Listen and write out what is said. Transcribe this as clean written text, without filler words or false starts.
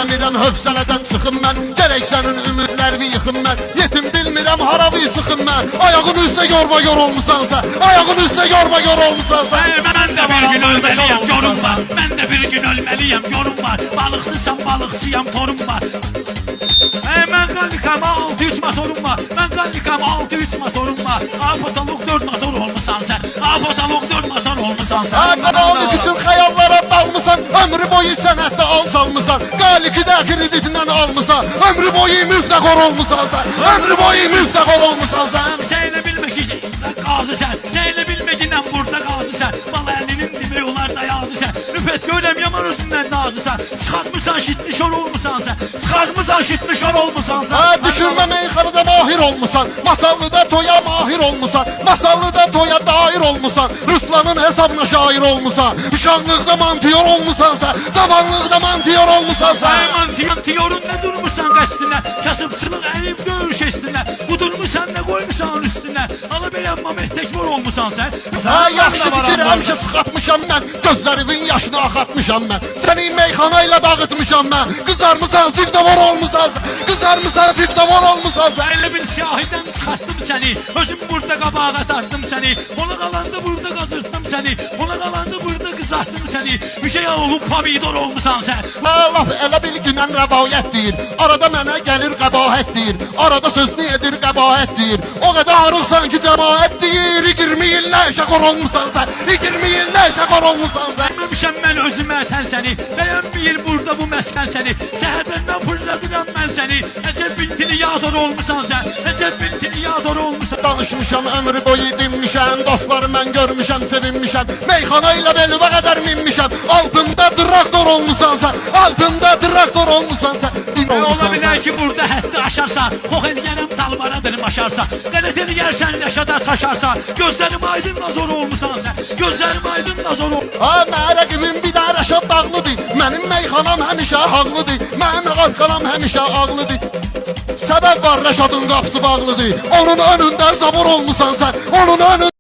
istəmirəm hövsələdən çıxım mən. Gərək sənin ümidlərini yıxım mən. Yetim bilmirəm haravi sıxım mən. Ayağın üstə yorba-yor olmusan sən. Ayağın üstə yorba-yor olmusan sən. Mən də bir gün ölməliyəm, yorum var. Mən də bir gün ölməliyəm, yorum var. Balıqsızsam balıqçıyam, torum var. Mən qalikam 6-3 motorum var. Mən qalikam 6-3 motorum var. Apotolog 4 motor olmusan sən. Apotolog 4 motor olmusan sən. Qalik üçün xəyallara dalmısan. Ömrü boyu sənətdə alçalmısan. Qaliki də kreditindən almısan. Ömrü boyu müftəxor olmusan sən. Ömrü boyu müftəxor olmusan sən. Sənə bilmək ki, qazı sən. Sənə bilmək ki, burada qazı sən. Bal əlinin dibi olar da yazı sən. Rüfət görəm yaman özündən nazı sən. Çıxartmısan şitli şor olmusan sən. Çıxartmısan şitli şor olmusan sən. Düşürmə meyxanada mahir olmusan. Masallıda toya mahir olmusan. Masallıda toya dair olmusan. Ruslanın hesabına şair olmusan. Uşaqlıqda mantiyor olmusan sən. Cavanlıqda mantiyor olmusan sən. Mantiyorun nə durmuşsan qəstinə. Kasıbçılıq əyib döyüş estinə. Bu durmuşsan nə qoymuşsan üstünə. Ala beyanma mehtəkmor olmusan sən. Yaxşı fikir həmişə çıxartmışam mən. Gözlərimin yaşını axatmışam mən. Səni meyxanayla dağıtmışam mən. Qızarmısan siftavor olmusan sən. Qızarmısan siftavor olmusan sən. Elə bil şahidən çıxartdım səni. Özüm burada qabağa atardım səni. Ona qalanda burada qazırtdım səni. Ona qalanda burada qızartdım səni. Bir şey olub pomidor olmusan sən. Allah elə bil günən rəvayət deyir. Arada mənə gəlir qəbahət deyir. Arada sözünü edir qəbahət deyir. O qədər arıqsan ki cəmaət deyir. 20 illə şəxor olmusan sən. 20 illə şəxor olmusan sən. Bilməmişəm mən özümə ətən səni. Bəyənməyir burada bu məskən səni. Səhərdən fırladıram mən səni. Əcəb bintili yador olmusan sən. Əcəb bintili yador olmusan. Danışmışam ömrü boyu dinmişəm. Dostları mən görmüşəm, sevinmişəm. Meyxana ilə belivə qədər minmişəm. Altımda traktor olmusan sən. Altımda traktor olmusan sən. Ola bilər ki burada həddi aşarsan. Xox elgərəm dalbaradır maşarsan. Qələt elgərsən yaşada taşarsan. Gözlərim aydın nazor olmusan sən. Gözlərim aydın nazor ol. Mənə rəqibim bir də Rəşad Dağlıdır. Mənim meyxanam həmişə haqlıdır. Mənim arqalam həmişə ağlıdır. Səbəb var Rəşadın qapısı bağlıdır. Onun önündə sabır olmusan sən. Onun önündə